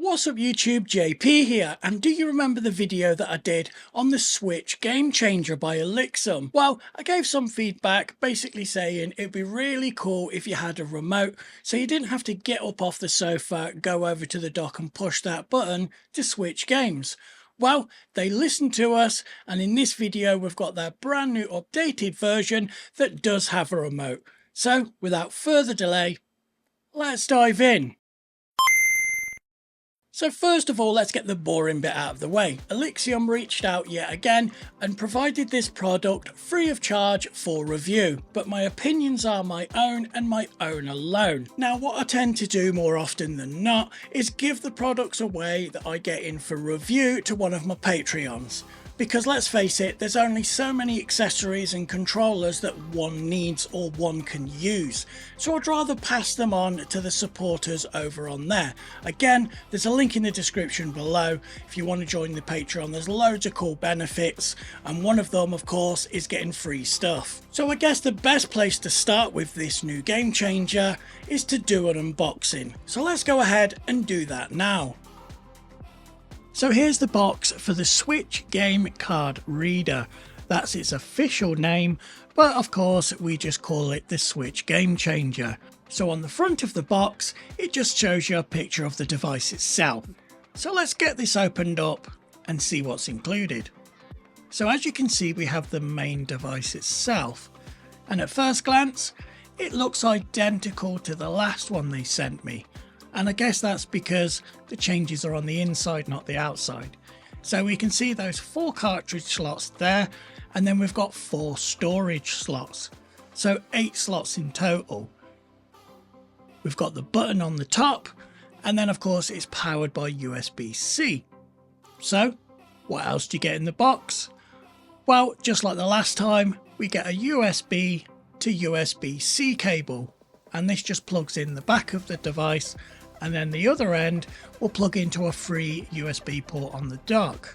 What's up YouTube, JP here, and do you remember the video that I did on the Switch Game Changer by Alxum? Well, I gave some feedback basically saying it'd be really cool if you had a remote so you didn't have to get up off the sofa, go over to the dock and push that button to switch games. Well, they listened to us, and in this video we've got their brand new updated version that does have a remote. So without further delay, let's dive in. So first of all, let's get the boring bit out of the way. Alxum reached out yet again and provided this product free of charge for review, but my opinions are my own and my own alone. Now what I tend to do more often than not is give the products away that I get in for review to one of my Patreons. Because let's face it, there's only so many accessories and controllers that one needs or one can use. So I'd rather pass them on to the supporters over on there. Again, there's a link in the description below. If you want to join the Patreon, there's loads of cool benefits. And one of them, of course, is getting free stuff. So I guess the best place to start with this new game changer is to do an unboxing. So let's go ahead and do that now. So here's the box for the Switch Game Card Reader. That's its official name, but of course we just call it the Switch Game Changer. So on the front of the box, it just shows you a picture of the device itself. So let's get this opened up and see what's included. So as you can see, we have the main device itself. And at first glance, it looks identical to the last one they sent me. And I guess that's because the changes are on the inside, not the outside. So we can see those 4 cartridge slots there, and then we've got 4 storage slots. So 8 slots in total. We've got the button on the top, and then of course it's powered by USB-C. So what else do you get in the box? Well, just like the last time, we get a USB to USB-C cable, and this just plugs in the back of the device, and then the other end will plug into a free USB port on the dock.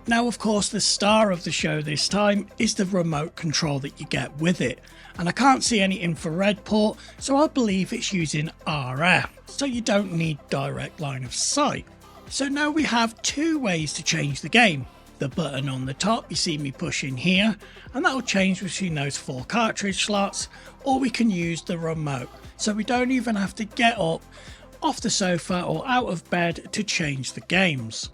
Now of course the star of the show this time is the remote control that you get with it, and I can't see any infrared port, so I believe it's using RF, so you don't need direct line of sight. So now we have 2 ways to change the game. The button on the top, you see me pushing here, and that will change between those 4 cartridge slots, or we can use the remote, so we don't even have to get up off the sofa or out of bed to change the games.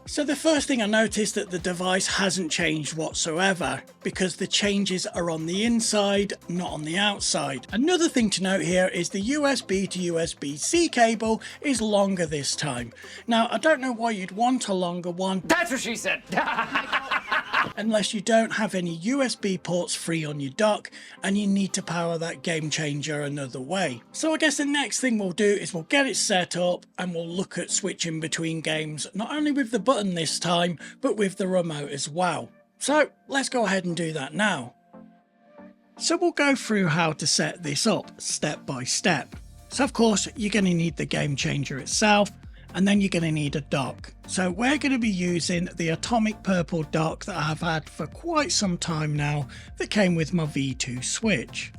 So the first thing I noticed that the device hasn't changed whatsoever, because the changes are on the inside, not on the outside. Another thing to note here is the USB to USB-C cable is longer this time. Now I don't know why you'd want a longer one. That's what she said. Unless you don't have any USB ports free on your dock and you need to power that game changer another way. So I guess the next thing we'll do is we'll get it set up and we'll look at switching between games, not only with the button this time, but with the remote as well. So let's go ahead and do that now. So we'll go through how to set this up step by step. So of course you're going to need the game changer itself, and then you're going to need a dock. So we're going to be using the atomic purple dock that I've had for quite some time now that came with my V2 Switch.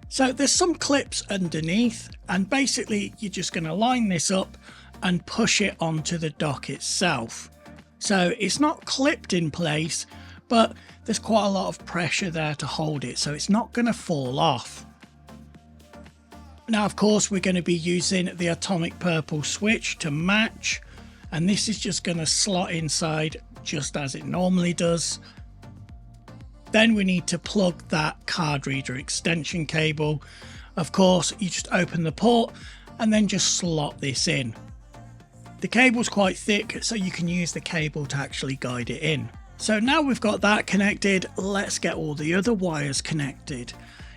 So there's some clips underneath, and basically you're just going to line this up and push it onto the dock itself. So it's not clipped in place, but there's quite a lot of pressure there to hold it, so it's not going to fall off. Now of course we're going to be using the atomic purple switch to match, and this is just going to slot inside just as it normally does. Then we need to plug that card reader extension cable. Of course you just open the port and then just slot this in. The cable's quite thick, so you can use the cable to actually guide it in. So now we've got that connected, let's get all the other wires connected.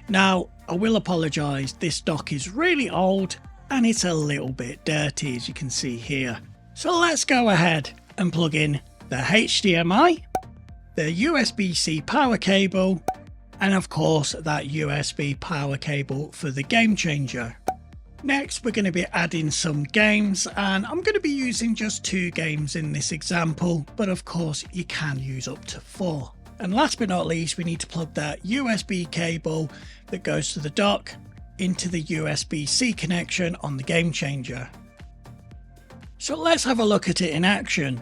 Now I will apologise, this dock is really old and it's a little bit dirty, as you can see here. So let's go ahead and plug in the HDMI, the USB-C power cable, and of course that USB power cable for the game changer. Next we're going to be adding some games, and I'm going to be using just 2 games in this example, but of course you can use up to 4. And last but not least, we need to plug that USB cable that goes to the dock into the USB-C connection on the game changer. So let's have a look at it in action.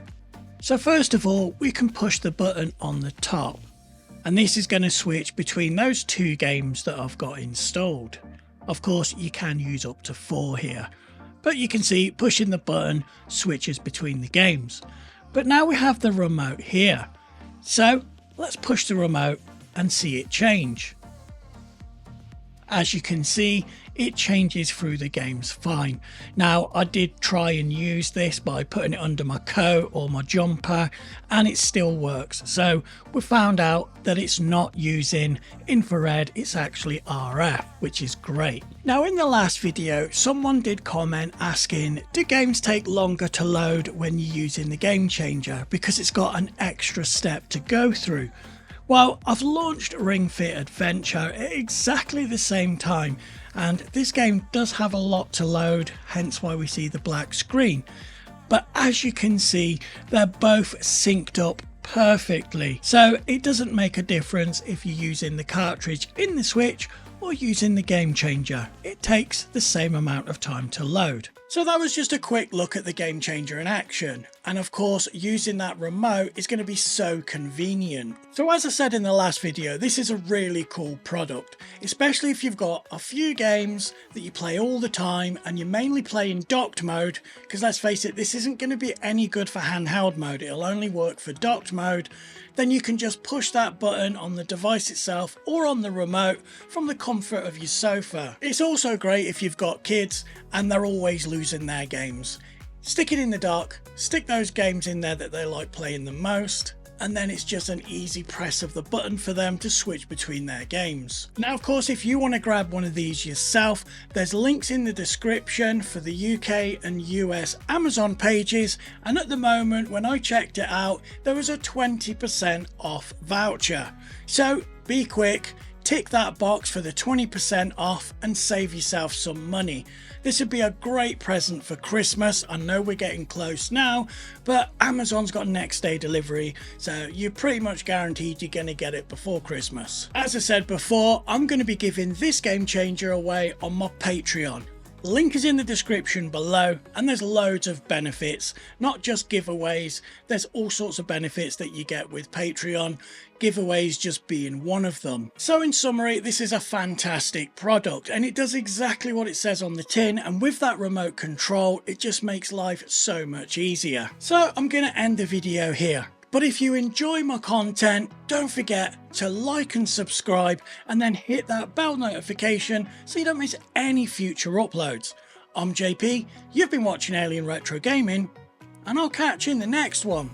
So first of all, we can push the button on the top, and this is going to switch between those 2 games that I've got installed. Of course, you can use up to 4 here, but you can see pushing the button switches between the games. But now we have the remote here. So let's push the remote and see it change. As you can see, it changes through the games fine. Now, I did try and use this by putting it under my coat or my jumper, and it still works. So we found out that it's not using infrared, it's actually RF, which is great. Now, in the last video, someone did comment asking, do games take longer to load when you're using the game changer because it's got an extra step to go through? Well, I've launched Ring Fit Adventure at exactly the same time, and this game does have a lot to load, hence why we see the black screen. But as you can see, they're both synced up perfectly, so it doesn't make a difference if you're using the cartridge in the Switch or using the game changer. It takes the same amount of time to load. So that was just a quick look at the game changer in action, and of course using that remote is going to be so convenient. So as I said in the last video, this is a really cool product, especially if you've got a few games that you play all the time and you mainly play in docked mode, because let's face it, this isn't going to be any good for handheld mode, it'll only work for docked mode. Then you can just push that button on the device itself or on the remote from the comfort of your sofa. It's also great if you've got kids and they're always losing their games. Stick it in the dock, stick those games in there that they like playing the most, and then it's just an easy press of the button for them to switch between their games. Now, of course, if you want to grab one of these yourself, there's links in the description for the UK and US Amazon pages, and at the moment when I checked it out, there was a 20% off voucher. So be quick, tick that box for the 20% off and save yourself some money. This would be a great present for Christmas. I know we're getting close now, but Amazon's got next day delivery, so you're pretty much guaranteed you're going to get it before Christmas. As I said before, I'm going to be giving this game changer away on my Patreon. Link is in the description below, and there's loads of benefits, not just giveaways. There's all sorts of benefits that you get with Patreon, giveaways just being one of them. So in summary, this is a fantastic product and it does exactly what it says on the tin, and with that remote control it just makes life so much easier. So I'm going to end the video here. But if you enjoy my content, don't forget to like and subscribe, and then hit that bell notification so you don't miss any future uploads. I'm JP, you've been watching Alien Retro Gaming, and I'll catch you in the next one.